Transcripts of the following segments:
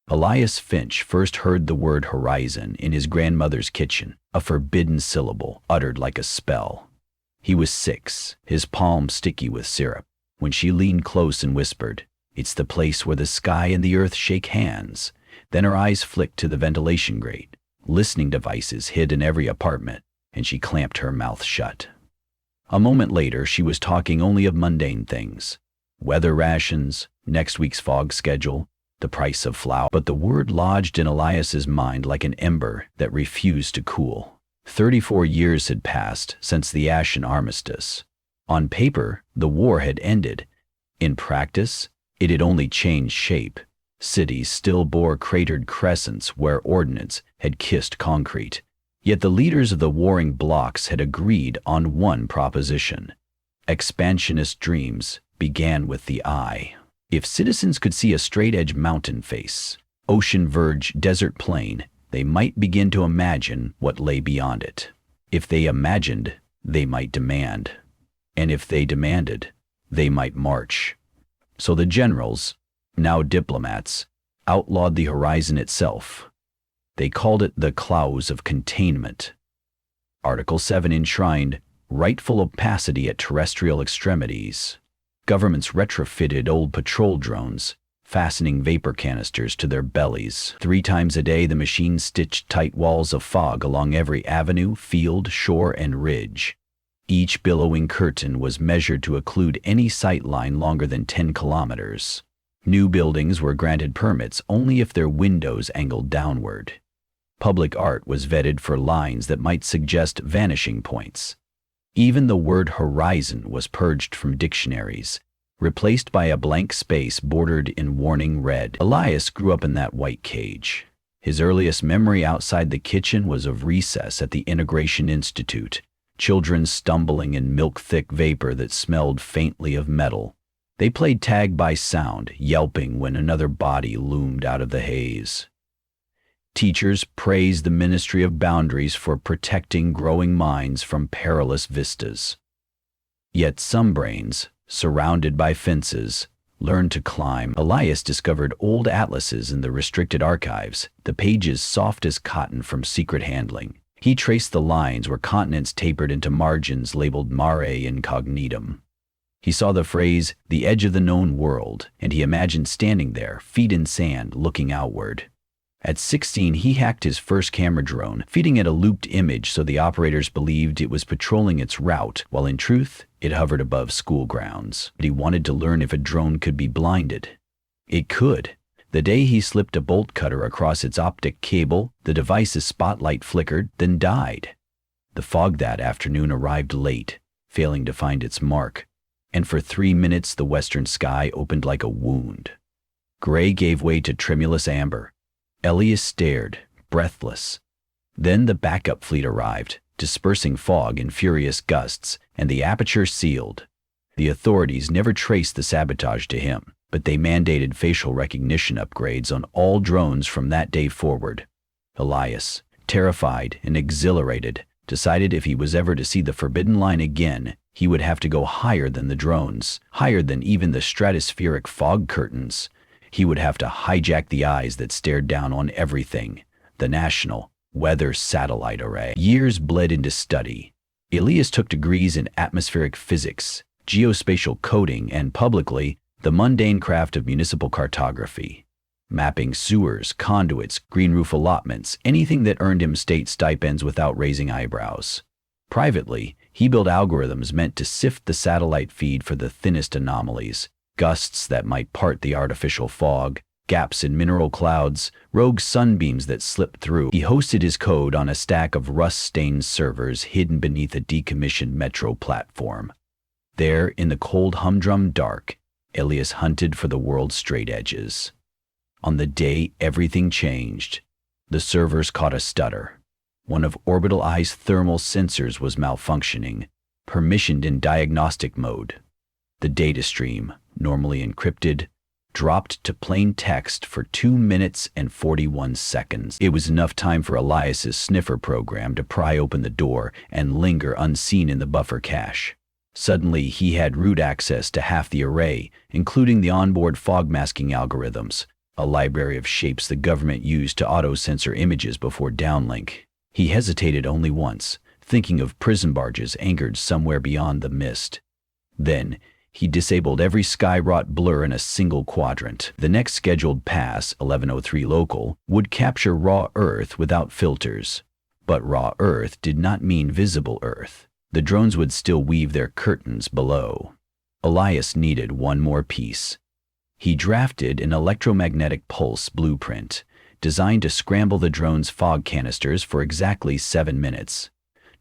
Elias Finch first heard the word horizon in his grandmother's kitchen, a forbidden syllable uttered like a spell. He was 6, his palm sticky with syrup, when she leaned close and whispered, "It's the place where the sky and the earth shake hands." Then her eyes flicked to the ventilation grate, listening devices hid in every apartment, and she clamped her mouth shut. A moment later, she was talking only of mundane things: weather rations, next week's fog schedule, the price of flour. But the word lodged in Elias's mind like an ember that refused to cool. 34 years had passed since the Ashen Armistice. On paper, the war had ended. In practice, it had only changed shape. Cities still bore cratered crescents where ordnance had kissed concrete. Yet the leaders of the warring blocs had agreed on one proposition: expansionist dreams began with the eye. If citizens could see a straight-edge mountain face, ocean verge, desert plain, they might begin to imagine what lay beyond it. If they imagined, they might demand. And if they demanded, they might march. So the generals, now diplomats, outlawed the horizon itself. They called it the clause of containment. Article 7 enshrined rightful opacity at terrestrial extremities. Governments retrofitted old patrol drones, fastening vapor canisters to their bellies. 3 times a day, the machines stitched tight walls of fog along every avenue, field, shore, and ridge. Each billowing curtain was measured to occlude any sight line longer than 10 kilometers. New buildings were granted permits only if their windows angled downward. Public art was vetted for lines that might suggest vanishing points. Even the word horizon was purged from dictionaries, replaced by a blank space bordered in warning red. Elias grew up in that white cage. His earliest memory outside the kitchen was of recess at the Integration Institute, children stumbling in milk-thick vapor that smelled faintly of metal. They played tag by sound, yelping when another body loomed out of the haze. Teachers praised the Ministry of Boundaries for protecting growing minds from perilous vistas. Yet some brains, surrounded by fences, learned to climb. Elias discovered old atlases in the restricted archives, the pages soft as cotton from secret handling. He traced the lines where continents tapered into margins labeled mare incognitum. He saw the phrase, "the edge of the known world," and he imagined standing there, feet in sand, looking outward. At 16, he hacked his first camera drone, feeding it a looped image so the operators believed it was patrolling its route, while in truth, it hovered above school grounds. But he wanted to learn if a drone could be blinded. It could. The day he slipped a bolt cutter across its optic cable, the device's spotlight flickered, then died. The fog that afternoon arrived late, failing to find its mark, and for 3 minutes the western sky opened like a wound. Gray gave way to tremulous amber. Elias stared, breathless. Then the backup fleet arrived, dispersing fog in furious gusts, and the aperture sealed. The authorities never traced the sabotage to him, but they mandated facial recognition upgrades on all drones from that day forward. Elias, terrified and exhilarated, decided if he was ever to see the forbidden line again, he would have to go higher than the drones, higher than even the stratospheric fog curtains. He would have to hijack the eyes that stared down on everything, the National Weather Satellite Array. Years bled into study. Elias took degrees in atmospheric physics, geospatial coding, and publicly, the mundane craft of municipal cartography. Mapping sewers, conduits, green roof allotments, anything that earned him state stipends without raising eyebrows. Privately, he built algorithms meant to sift the satellite feed for the thinnest anomalies, gusts that might part the artificial fog, gaps in mineral clouds, rogue sunbeams that slipped through. He hosted his code on a stack of rust-stained servers hidden beneath a decommissioned metro platform. There, in the cold humdrum dark, Elias hunted for the world's straight edges. On the day everything changed, the servers caught a stutter. One of Orbital Eye's thermal sensors was malfunctioning, permissioned in diagnostic mode. The data stream, normally encrypted, dropped to plain text for 2 minutes and 41 seconds. It was enough time for Elias's sniffer program to pry open the door and linger unseen in the buffer cache. Suddenly, he had root access to half the array, including the onboard fog masking algorithms. a library of shapes the government used to auto-censor images before downlink. He hesitated only once, thinking of prison barges anchored somewhere beyond the mist. Then, he disabled every sky-wrought blur in a single quadrant. The next scheduled pass, 11:03 local, would capture raw Earth without filters. But raw Earth did not mean visible Earth. The drones would still weave their curtains below. Elias needed one more piece. He drafted an electromagnetic pulse blueprint, designed to scramble the drone's fog canisters for exactly 7 minutes.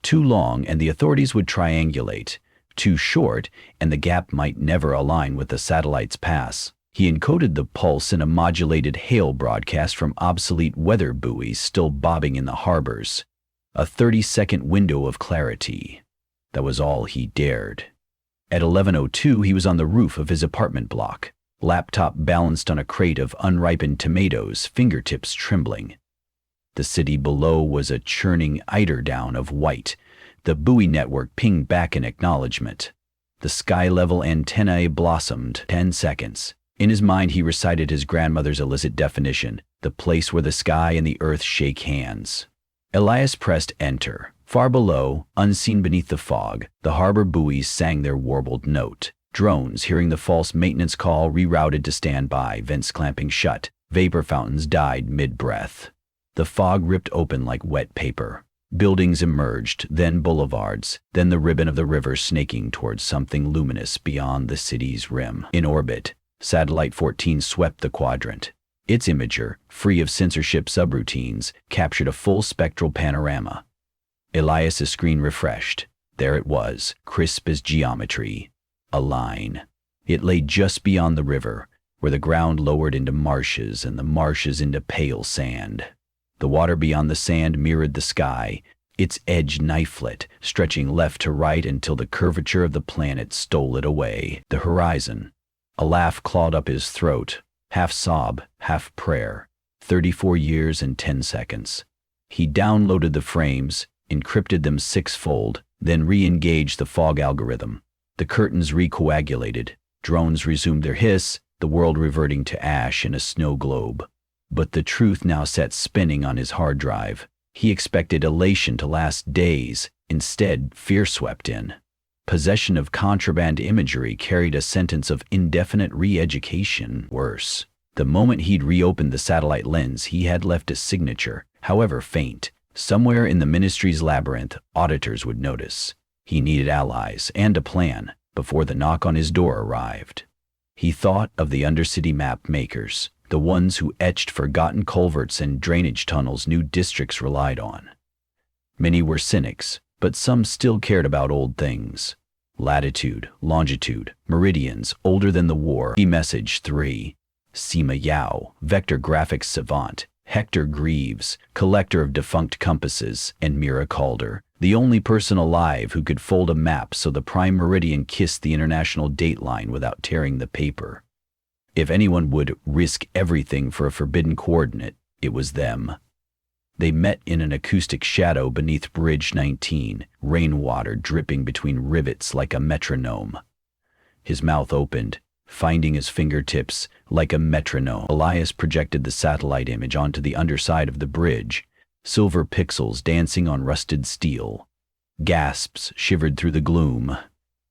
Too long and the authorities would triangulate. Too short and the gap might never align with the satellite's pass. He encoded the pulse in a modulated hail broadcast from obsolete weather buoys still bobbing in the harbors. A 30-second window of clarity. That was all he dared. At 11:02 he was on the roof of his apartment block, laptop balanced on a crate of unripened tomatoes, fingertips trembling. The city below was a churning eiderdown of white. The buoy network pinged back in acknowledgement. The sky-level antennae blossomed. 10 seconds. In his mind he recited his grandmother's illicit definition, the place where the sky and the earth shake hands. Elias pressed enter. Far below, unseen beneath the fog, the harbor buoys sang their warbled note. Drones, hearing the false maintenance call, rerouted to standby, vents clamping shut. Vapor fountains died mid-breath. The fog ripped open like wet paper. Buildings emerged, then boulevards, then the ribbon of the river snaking towards something luminous beyond the city's rim. In orbit, Satellite 14 swept the quadrant. Its imager, free of censorship subroutines, captured a full spectral panorama. Elias's screen refreshed. There it was, crisp as geometry. A line. It lay just beyond the river, where the ground lowered into marshes and the marshes into pale sand. The water beyond the sand mirrored the sky, its edge knife-lit, stretching left to right until the curvature of the planet stole it away. The horizon. A laugh clawed up his throat, half sob, half prayer. 34 years and 10 seconds. He downloaded the frames, encrypted them 6-fold, then re-engaged the fog algorithm. The curtains recoagulated, drones resumed their hiss, the world reverting to ash in a snow globe. But the truth now sat spinning on his hard drive. He expected elation to last days. Instead, fear swept in. Possession of contraband imagery carried a sentence of indefinite re-education. Worse, the moment he'd reopened the satellite lens, he had left a signature, however faint. Somewhere in the ministry's labyrinth, auditors would notice. He needed allies and a plan before the knock on his door arrived. He thought of the undercity map makers, the ones who etched forgotten culverts and drainage tunnels new districts relied on. Many were cynics, but some still cared about old things. Latitude, longitude, meridians older than the war. E-message 3. Sima Yao, vector graphics savant. Hector Greaves, collector of defunct compasses, and Mira Calder, the only person alive who could fold a map so the prime meridian kissed the international dateline without tearing the paper. If anyone would risk everything for a forbidden coordinate, it was them. They met in an acoustic shadow beneath Bridge 19, rainwater dripping between rivets like a metronome. His mouth opened, finding his fingertips like a metronome. Elias projected the satellite image onto the underside of the bridge, silver pixels dancing on rusted steel. Gasps shivered through the gloom.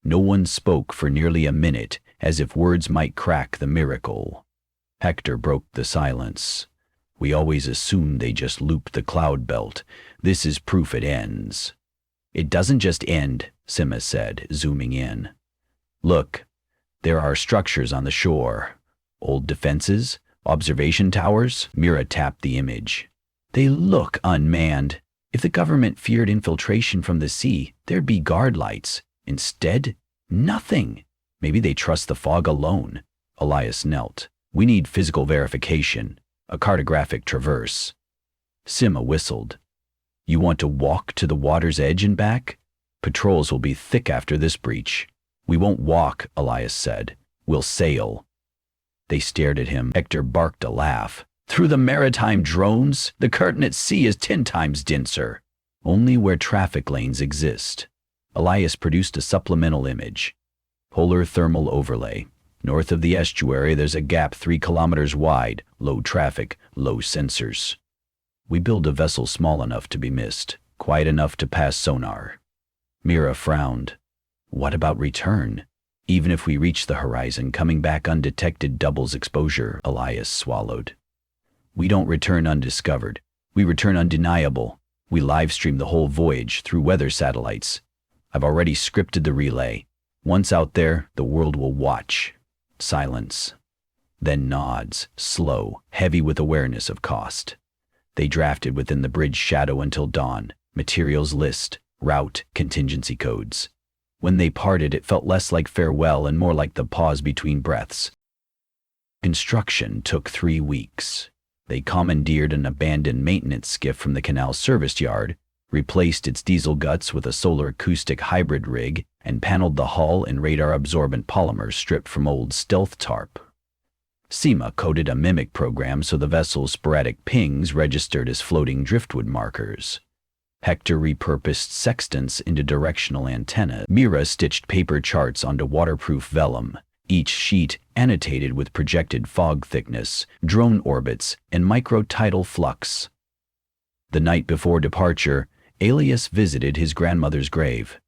No one spoke for nearly a minute, as if words might crack the miracle. Hector broke the silence. We always assume they just looped the cloud belt. This is proof it ends. It doesn't just end, Sima said, zooming in. Look. There are structures on the shore. Old defenses? Observation towers? Mira tapped the image. They look unmanned. If the government feared infiltration from the sea, there'd be guard lights. Instead, nothing. Maybe they trust the fog alone. Elias knelt. We need physical verification. A cartographic traverse. Sima whistled. You want to walk to the water's edge and back? Patrols will be thick after this breach. We won't walk, Elias said. We'll sail. They stared at him. Hector barked a laugh. Through the maritime drones, the curtain at sea is 10 times denser. Only where traffic lanes exist. Elias produced a supplemental image. Polar thermal overlay. North of the estuary, there's a gap 3 kilometers wide, low traffic, low sensors. We build a vessel small enough to be missed, quiet enough to pass sonar. Mira frowned. What about return? Even if we reach the horizon, coming back undetected doubles exposure, Elias swallowed. We don't return undiscovered. We return undeniable. We livestream the whole voyage through weather satellites. I've already scripted the relay. Once out there, the world will watch. Silence. Then nods, slow, heavy with awareness of cost. They drafted within the bridge shadow until dawn. Materials list, route, contingency codes. When they parted, it felt less like farewell and more like the pause between breaths. Construction took 3 weeks. They commandeered an abandoned maintenance skiff from the canal service yard, replaced its diesel guts with a solar acoustic hybrid rig, and paneled the hull in radar-absorbent polymer stripped from old stealth tarp. SEMA coded a mimic program so the vessel's sporadic pings registered as floating driftwood markers. Hector repurposed sextants into directional antennas. Mira stitched paper charts onto waterproof vellum, each sheet annotated with projected fog thickness, drone orbits, and microtidal flux. The night before departure, Elias visited his grandmother's grave.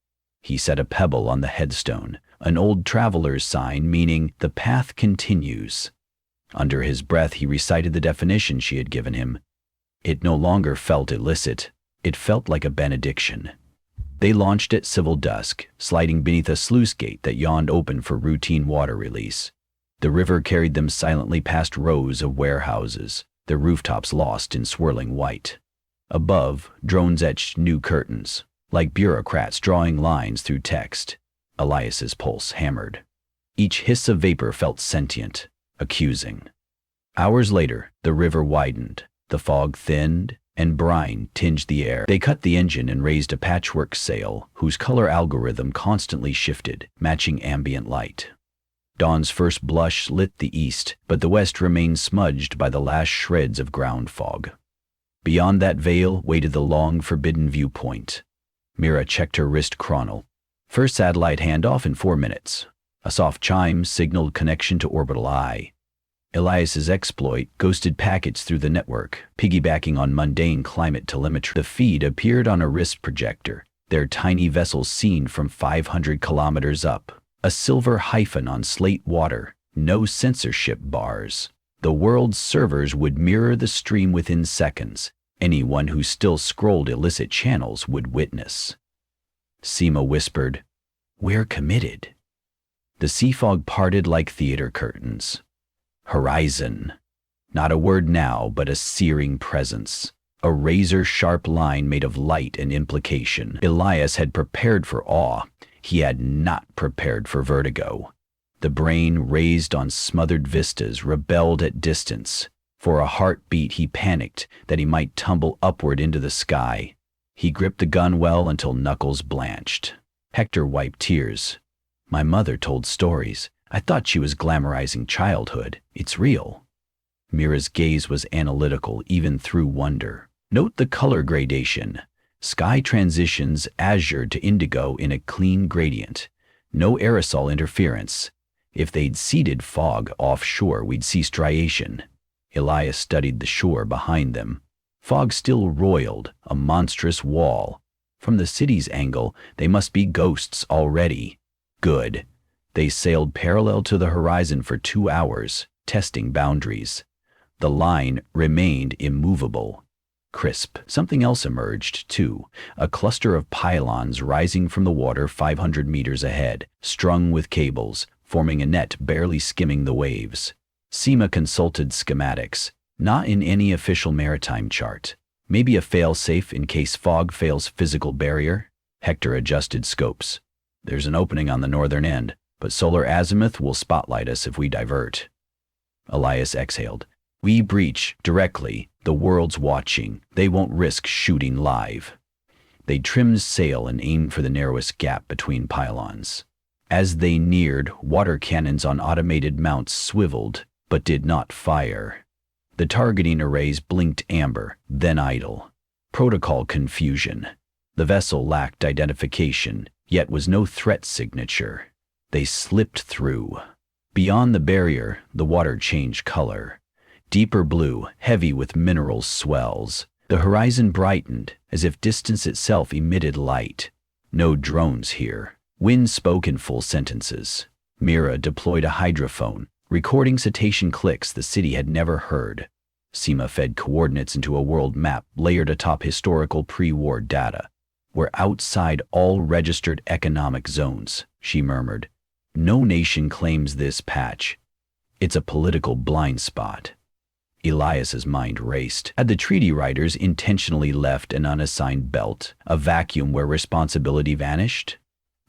He set a pebble on the headstone, an old traveler's sign meaning the path continues. Under his breath, he recited the definition she had given him. It no longer felt illicit. It felt like a benediction. They launched at civil dusk, sliding beneath a sluice gate that yawned open for routine water release. The river carried them silently past rows of warehouses, their rooftops lost in swirling white. Above, drones etched new curtains, like bureaucrats drawing lines through text. Elias's pulse hammered. Each hiss of vapor felt sentient, accusing. Hours later, the river widened, the fog thinned, and brine tinged the air. They cut the engine and raised a patchwork sail whose color algorithm constantly shifted, matching ambient light. Dawn's first blush lit the east, but the west remained smudged by the last shreds of ground fog. Beyond that veil waited the long forbidden viewpoint. Mira checked her wrist chronal. First satellite handoff in 4 minutes. A soft chime signaled connection to orbital eye. Elias's exploit ghosted packets through the network, piggybacking on mundane climate telemetry. The feed appeared on a wrist projector, their tiny vessels seen from 500 kilometers up. A silver hyphen on slate water, no censorship bars. The world's servers would mirror the stream within seconds. Anyone who still scrolled illicit channels would witness. SEMA whispered, "We're committed." The sea fog parted like theater curtains. Horizon. Not a word now, but a searing presence. A razor-sharp line made of light and implication. Elias had prepared for awe. He had not prepared for vertigo. The brain, raised on smothered vistas, rebelled at distance. For a heartbeat, he panicked that he might tumble upward into the sky. He gripped the gun well until knuckles blanched. Hector wiped tears. "My mother told stories. I thought she was glamorizing childhood. It's real." Mira's gaze was analytical even through wonder. Note the color gradation. Sky transitions azure to indigo in a clean gradient. No aerosol interference. If they'd seeded fog offshore, we'd see striation. Elias studied the shore behind them. Fog still roiled, a monstrous wall. From the city's angle, they must be ghosts already. Good. They sailed parallel to the horizon for 2 hours, testing boundaries. The line remained immovable. Crisp. Something else emerged, too. A cluster of pylons rising from the water 500 meters ahead, strung with cables, forming a net barely skimming the waves. SEMA consulted schematics. Not in any official maritime chart. Maybe a fail-safe in case fog fails physical barrier? Hector adjusted scopes. There's an opening on the northern end, but solar azimuth will spotlight us if we divert. Elias exhaled. We breach directly. The world's watching. They won't risk shooting live. They trimmed sail and aimed for the narrowest gap between pylons. As they neared, water cannons on automated mounts swiveled, but did not fire. The targeting arrays blinked amber, then idle. Protocol confusion. The vessel lacked identification, yet was no threat signature. They slipped through. Beyond the barrier, the water changed color. Deeper blue, heavy with mineral swells. The horizon brightened, as if distance itself emitted light. No drones here. Wind spoke in full sentences. Mira deployed a hydrophone, recording cetacean clicks the city had never heard. Seema fed coordinates into a world map layered atop historical pre-war data. "We're outside all registered economic zones," she murmured. "No nation claims this patch. It's a political blind spot." Elias's mind raced. Had the treaty writers intentionally left an unassigned belt, a vacuum where responsibility vanished?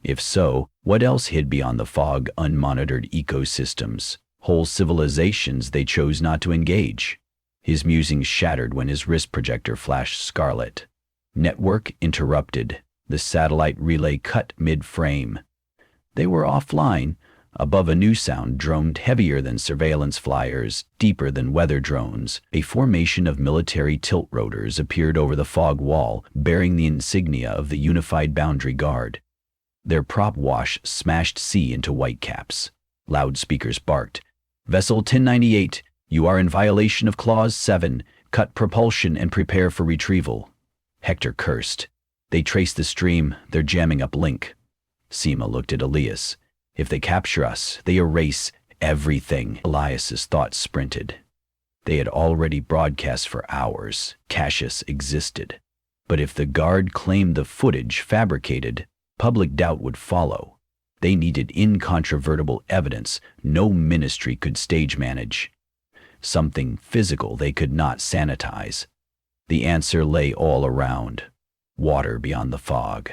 If so, what else hid beyond the fog? Unmonitored ecosystems, whole civilizations they chose not to engage. His musings shattered when his wrist projector flashed scarlet. Network interrupted. The satellite relay cut mid-frame. They were offline. Above, a new sound droned, heavier than surveillance flyers, deeper than weather drones. A formation of military tilt rotors appeared over the fog wall, bearing the insignia of the Unified Boundary Guard. Their prop wash smashed sea into whitecaps. Loudspeakers barked. "Vessel 1098, you are in violation of Clause 7. Cut propulsion and prepare for retrieval." Hector cursed. "They trace the stream. They're jamming up link." Seema looked at Elias. "If they capture us, they erase everything." Elias's thoughts sprinted. They had already broadcast for hours. Cassius existed. But if the Guard claimed the footage fabricated, public doubt would follow. They needed incontrovertible evidence no ministry could stage manage. Something physical they could not sanitize. The answer lay all around. Water beyond the fog.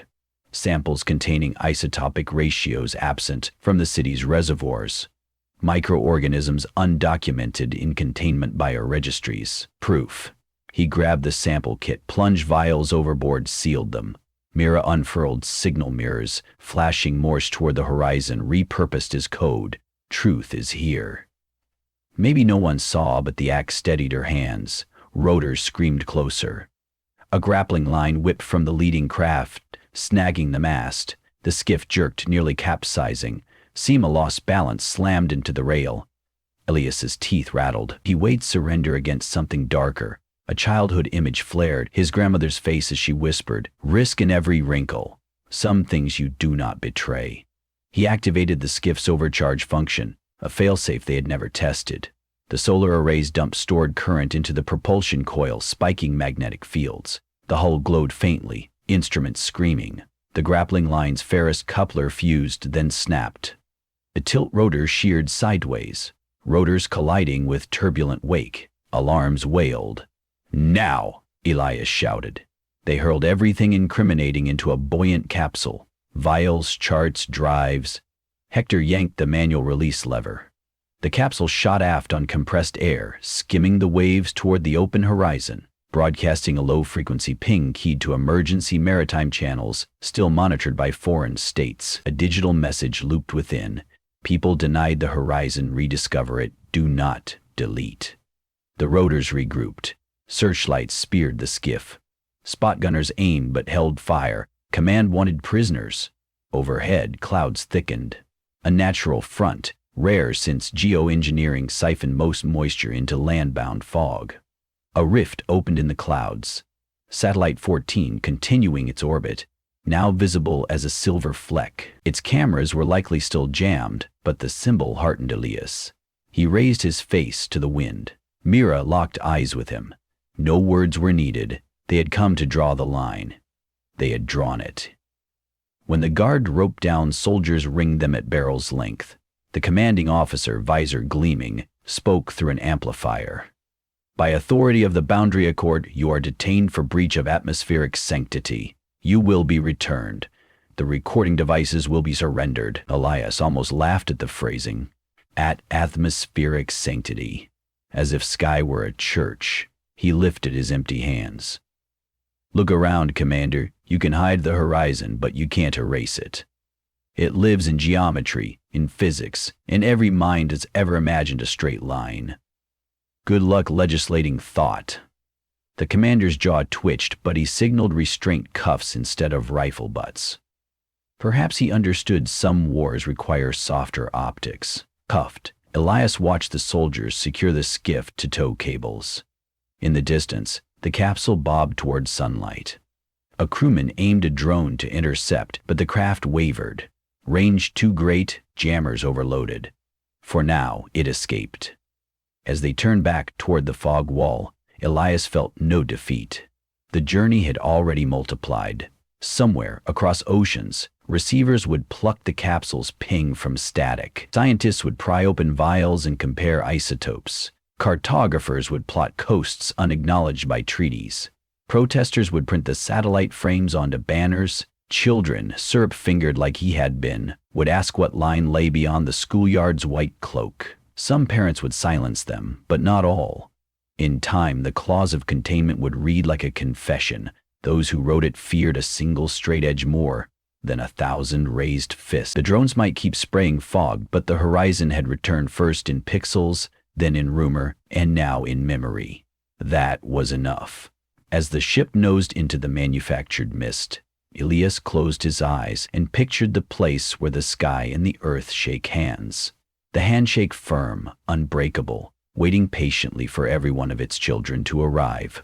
Samples containing isotopic ratios absent from the city's reservoirs. Microorganisms undocumented in containment bioregistries. Proof. He grabbed the sample kit, plunged vials overboard, sealed them. Mira unfurled signal mirrors, flashing Morse toward the horizon, repurposed as code. Truth is here. Maybe no one saw, but the axe steadied her hands. Rotors screamed closer. A grappling line whipped from the leading craft, snagging the mast. The skiff jerked, nearly capsizing. Seema lost balance, slammed into the rail. Elias's teeth rattled. He weighed surrender against something darker. A childhood image flared, his grandmother's face as she whispered, "Risk in every wrinkle. Some things you do not betray." He activated the skiff's overcharge function, a failsafe they had never tested. The solar arrays dumped stored current into the propulsion coil, spiking magnetic fields. The hull glowed faintly, instruments screaming. The grappling line's ferrous coupler fused, then snapped. The tilt rotor sheared sideways, rotors colliding with turbulent wake. Alarms wailed. "Now!" Elias shouted. They hurled everything incriminating into a buoyant capsule. Vials, charts, drives. Hector yanked the manual release lever. The capsule shot aft on compressed air, skimming the waves toward the open horizon, broadcasting a low-frequency ping keyed to emergency maritime channels, still monitored by foreign states. A digital message looped within. People denied the horizon, rediscover it, do not delete. The rotors regrouped. Searchlights speared the skiff. Spot gunners aimed but held fire. Command wanted prisoners. Overhead, clouds thickened. A natural front, rare since geoengineering siphoned most moisture into land-bound fog. A rift opened in the clouds. Satellite 14 continuing its orbit, now visible as a silver fleck. Its cameras were likely still jammed, but the symbol heartened Elias. He raised his face to the wind. Mira locked eyes with him. No words were needed. They had come to draw the line. They had drawn it. When the guard roped down, soldiers ringed them at barrel's length. The commanding officer, visor gleaming, spoke through an amplifier. "By authority of the Boundary Accord, you are detained for breach of atmospheric sanctity. You will be returned. The recording devices will be surrendered." Elias almost laughed at the phrasing. At atmospheric sanctity. As if sky were a church. He lifted his empty hands. "Look around, Commander. You can hide the horizon, but you can't erase it. It lives in geometry, in physics, and every mind has ever imagined a straight line. Good luck legislating thought." The commander's jaw twitched, but he signaled restraint cuffs instead of rifle butts. Perhaps he understood some wars require softer optics. Cuffed, Elias watched the soldiers secure the skiff to tow cables. In the distance, the capsule bobbed toward sunlight. A crewman aimed a drone to intercept, but the craft wavered. Range too great, jammers overloaded. For now, it escaped. As they turned back toward the fog wall, Elias felt no defeat. The journey had already multiplied. Somewhere across oceans, receivers would pluck the capsule's ping from static. Scientists would pry open vials and compare isotopes. Cartographers would plot coasts unacknowledged by treaties. Protesters would print the satellite frames onto banners. Children, syrup-fingered like he had been, would ask what line lay beyond the schoolyard's white cloak. Some parents would silence them, but not all. In time, the clause of containment would read like a confession. Those who wrote it feared a single straight edge more than 1,000 raised fists. The drones might keep spraying fog, but the horizon had returned first in pixels, then in rumor, and now in memory. That was enough. As the ship nosed into the manufactured mist, Elias closed his eyes and pictured the place where the sky and the earth shake hands. The handshake firm, unbreakable, waiting patiently for every one of its children to arrive.